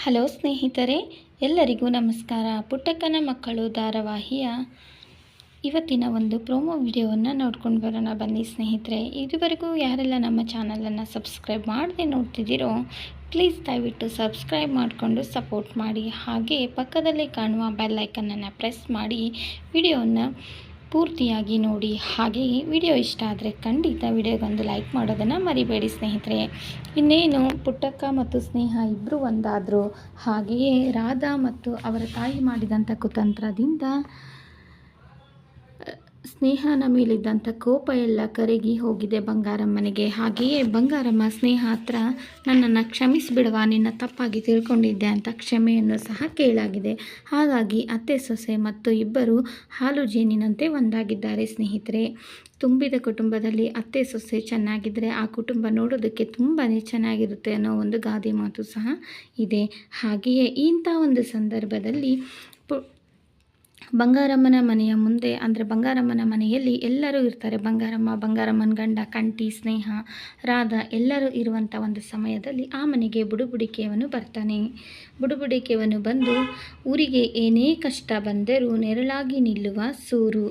Hello ಸ್ನೇಹಿತರೆ, ಎಲ್ಲರಿಗೂ ನಮಸ್ಕಾರ. ಪುಟ್ಟಕ್ಕನ ಮಕ್ಕಳು ಧಾರಾವಾಹಿಯ ಇವತ್ತಿನ ಒಂದು ಪ್ರೋಮೋ ವಿಡಿಯೋವನ್ನು ನೋಡ್ಕೊಂಡು ಬರೋಣ ಬನ್ನಿ ಸ್ನೇಹಿತರೆ. ಇದುವರೆಗೂ ಯಾರೆಲ್ಲ ನಮ್ಮ ಚಾನಲನ್ನು ಸಬ್ಸ್ಕ್ರೈಬ್ ಮಾಡದೆ ನೋಡ್ತಿದ್ದೀರೋ ಪ್ಲೀಸ್ ದಯವಿಟ್ಟು ಸಬ್ಸ್ಕ್ರೈಬ್ ಮಾಡಿಕೊಂಡು ಸಪೋರ್ಟ್ ಮಾಡಿ. ಹಾಗೆ ಪಕ್ಕದಲ್ಲೇ ಕಾಣುವ ಬೆಲ್ ಐಕನನ್ನು ಪ್ರೆಸ್ ಮಾಡಿ ವಿಡಿಯೋವನ್ನು ಪೂರ್ತಿಯಾಗಿ ನೋಡಿ. ಹಾಗೆಯೇ ವಿಡಿಯೋ ಇಷ್ಟ ಆದರೆ ಖಂಡಿತ ವಿಡಿಯೋಗೊಂದು ಲೈಕ್ ಮಾಡೋದನ್ನು ಮರಿಬೇಡಿ ಸ್ನೇಹಿತರೆ. ಇನ್ನೇನು ಪುಟ್ಟಕ್ಕ ಮತ್ತು ಸ್ನೇಹ ಇಬ್ಬರು ಒಂದಾದರು. ಹಾಗೆಯೇ ರಾಧಾ ಮತ್ತು ಅವರ ತಾಯಿ ಮಾಡಿದಂಥ ಕುತಂತ್ರದಿಂದ ಸ್ನೇಹನ ಮೇಲಿದ್ದಂಥ ಕೋಪ ಎಲ್ಲ ಕರಗಿ ಹೋಗಿದೆ ಬಂಗಾರಮ್ಮನಿಗೆ. ಹಾಗೆಯೇ ಬಂಗಾರಮ್ಮ ಸ್ನೇಹ ಹತ್ರ ನನ್ನನ್ನು ಕ್ಷಮಿಸಿಬಿಡುವ, ನಿನ್ನ ತಪ್ಪಾಗಿ ತಿಳ್ಕೊಂಡಿದ್ದೆ ಅಂತ ಕ್ಷಮೆಯನ್ನು ಸಹ ಕೇಳಾಗಿದೆ. ಹಾಗಾಗಿ ಅತ್ತೆ ಸೊಸೆ ಮತ್ತು ಇಬ್ಬರು ಹಾಲು ಜೇನಿನಂತೆ ಒಂದಾಗಿದ್ದಾರೆ ಸ್ನೇಹಿತರೆ. ತುಂಬಿದ ಕುಟುಂಬದಲ್ಲಿ ಅತ್ತೆ ಸೊಸೆ ಚೆನ್ನಾಗಿದ್ದರೆ ಆ ಕುಟುಂಬ ನೋಡೋದಕ್ಕೆ ತುಂಬಾ ಚೆನ್ನಾಗಿರುತ್ತೆ ಅನ್ನೋ ಒಂದು ಗಾದೆ ಮಾತು ಸಹ ಇದೆ. ಹಾಗೆಯೇ ಇಂಥ ಒಂದು ಸಂದರ್ಭದಲ್ಲಿ ಬಂಗಾರಮ್ಮನ ಮನೆಯ ಮುಂದೆ ಅಂದರೆ ಬಂಗಾರಮ್ಮನ ಮನೆಯಲ್ಲಿ ಎಲ್ಲರೂ ಇರ್ತಾರೆ. ಬಂಗಾರಮ್ಮನ ಗಂಡ, ಕಂಟಿ, ಸ್ನೇಹ, ರಾಧಾ ಎಲ್ಲರೂ ಇರುವಂಥ ಒಂದು ಸಮಯದಲ್ಲಿ ಆ ಮನೆಗೆ ಬುಡುಬುಡಿಕೆಯವನು ಬರ್ತಾನೆ. ಬುಡುಬುಡಿಕೆಯವನು ಬಂದು ಊರಿಗೆ ಏನೇ ಕಷ್ಟ ಬಂದರೂ ನೆರಳಾಗಿ ನಿಲ್ಲುವ ಸೂರು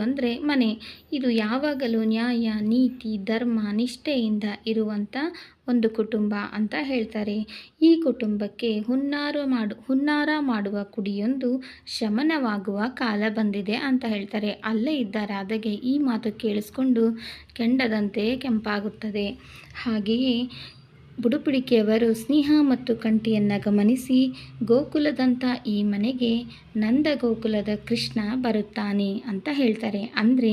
ಅಂದರೆ ಮನೆ. ಇದು ಯಾವಾಗಲೂ ನ್ಯಾಯ, ನೀತಿ, ಧರ್ಮ, ನಿಷ್ಠೆಯಿಂದ ಇರುವಂಥ ಒಂದು ಕುಟುಂಬ ಅಂತ ಹೇಳ್ತಾರೆ. ಈ ಕುಟುಂಬಕ್ಕೆ ಹುನ್ನಾರ ಮಾಡುವ ಕುಡಿಯೊಂದು ಶಮನವಾಗುವ ಕಾಲ ಬಂದಿದೆ ಅಂತ ಹೇಳ್ತಾರೆ. ಅಲ್ಲೇ ಇದ್ದ ರಾಧೆಗೆ ಈ ಮಾತು ಕೇಳಿಸ್ಕೊಂಡು ಕೆಂಡದಂತೆ ಕೆಂಪಾಗುತ್ತದೆ. ಹಾಗೆಯೇ ಬುಡುಬುಡಿಕೆಯವರು ಸ್ನೇಹ ಮತ್ತು ಕಂಠಿಯನ್ನು ಗಮನಿಸಿ, ಗೋಕುಲದಂಥ ಈ ಮನೆಗೆ ನಂದ ಗೋಕುಲದ ಕೃಷ್ಣ ಬರುತ್ತಾನೆ ಅಂತ ಹೇಳ್ತಾರೆ. ಅಂದರೆ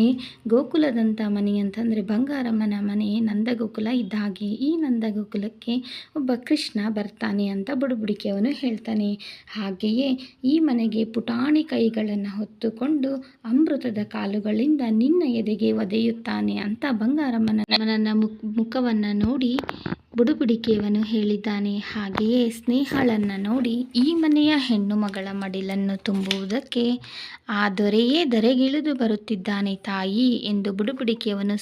ಗೋಕುಲದಂಥ ಮನೆ ಅಂತಂದರೆ ಬಂಗಾರಮ್ಮನ ಮನೆ ನಂದಗೋಕುಲ ಇದ್ದ ಹಾಗೆ. ಈ ನಂದಗೋಕುಲಕ್ಕೆ ಒಬ್ಬ ಕೃಷ್ಣ ಬರ್ತಾನೆ ಅಂತ ಬುಡುಬುಡಿಕೆಯವನು ಹೇಳ್ತಾನೆ. ಹಾಗೆಯೇ ಈ ಮನೆಗೆ ಪುಟಾಣಿ ಕೈಗಳನ್ನು ಹೊತ್ತುಕೊಂಡು ಅಮೃತದ ಕಾಲುಗಳಿಂದ ನಿನ್ನ ಎದೆಗೆ ಒದೆಯುತ್ತಾನೆ ಅಂತ ಬಂಗಾರಮ್ಮನ ಮುಖವನ್ನು ನೋಡಿ ಬುಡುಬುಡಿಕೆಯವನು ಹೇಳಿದ್ದಾನೆ. ಹಾಗೆಯೇ ಸ್ನೇಹಳನ್ನು ನೋಡಿ ಈ ಮನೆಯ ಹೆಣ್ಣು ಮಗಳ ಮಡಿಲನ್ನು ತುಂಬುವುದಕ್ಕೆ ಆ ದೊರೆಯೇ ಧರೆಗಿಳಿದು ಬರುತ್ತಿದ್ದಾನೆ ತಾಯಿ ಎಂದು ಬುಡುಬುಡಿಕೆಯವನು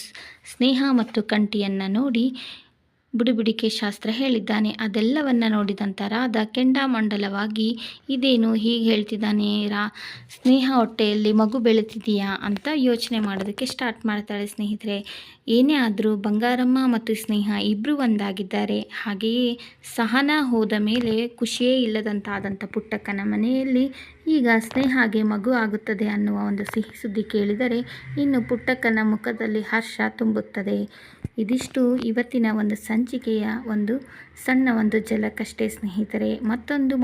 ಸ್ನೇಹ ಮತ್ತು ಕಂಠಿಯನ್ನು ನೋಡಿ ಬುಡುಬುಡಿಕೆ ಶಾಸ್ತ್ರ ಹೇಳಿದ್ದಾನೆ. ಅದೆಲ್ಲವನ್ನು ನೋಡಿದಂಥ ರಾಧಾ ಕೆಂಡಾಮಂಡಲವಾಗಿ ಇದೇನು ಹೀಗೆ ಹೇಳ್ತಿದ್ದಾನೆ, ಸ್ನೇಹ ಹೊಟ್ಟೆಯಲ್ಲಿ ಮಗು ಬೆಳೀತಿದೆಯಾ ಅಂತ ಯೋಚನೆ ಮಾಡೋದಕ್ಕೆ ಸ್ಟಾರ್ಟ್ ಮಾಡ್ತಾಳೆ ಸ್ನೇಹಿತರೆ. ಏನೇ ಆದರೂ ಬಂಗಾರಮ್ಮ ಮತ್ತು ಸ್ನೇಹ ಇಬ್ಬರು ಒಂದಾಗಿದ್ದಾರೆ. ಹಾಗೆಯೇ ಸಹನ ಹೋದ ಮೇಲೆ ಖುಷಿಯೇ ಇಲ್ಲದಂತಾದಂಥ ಪುಟ್ಟಕ್ಕನ ಮನೆಯಲ್ಲಿ ಈಗ ಸ್ನೇಹಾಗೆ ಮಗು ಆಗುತ್ತದೆ ಅನ್ನುವ ಒಂದು ಸಿಹಿ ಸುದ್ದಿ ಕೇಳಿದರೆ ಇನ್ನು ಪುಟ್ಟಕ್ಕನ ಮುಖದಲ್ಲಿ ಹರ್ಷ ತುಂಬುತ್ತದೆ. ಇದಿಷ್ಟು ಇವತ್ತಿನ ಒಂದು ಸಂಚಿಕೆಯ ಒಂದು ಸಣ್ಣ ಒಂದು ಝಲಕಷ್ಟೇ ಸ್ನೇಹಿತರೆ. ಮತ್ತೊಂದು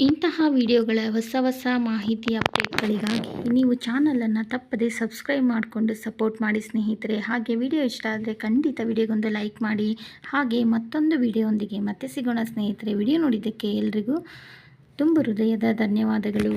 ಇಂತಹ ವಿಡಿಯೋಗಳ ಹೊಸ ಮಾಹಿತಿ ಅಪ್ಡೇಟ್ಗಳಿಗಾಗಿ ನೀವು ಚಾನಲನ್ನು ತಪ್ಪದೆ ಸಬ್ಸ್ಕ್ರೈಬ್ ಮಾಡಿಕೊಂಡು ಸಪೋರ್ಟ್ ಮಾಡಿ ಸ್ನೇಹಿತರೆ. ಹಾಗೆ ವಿಡಿಯೋ ಇಷ್ಟ ಆದರೆ ಖಂಡಿತ ವಿಡಿಯೋಗೊಂದು ಲೈಕ್ ಮಾಡಿ. ಹಾಗೆ ಮತ್ತೊಂದು ವಿಡಿಯೋದೊಂದಿಗೆ ಮತ್ತೆ ಸಿಗೋಣ ಸ್ನೇಹಿತರೆ. ವಿಡಿಯೋ ನೋಡಿದ್ದಕ್ಕೆ ಎಲ್ರಿಗೂ ತುಂಬ ಹೃದಯದ ಧನ್ಯವಾದಗಳು.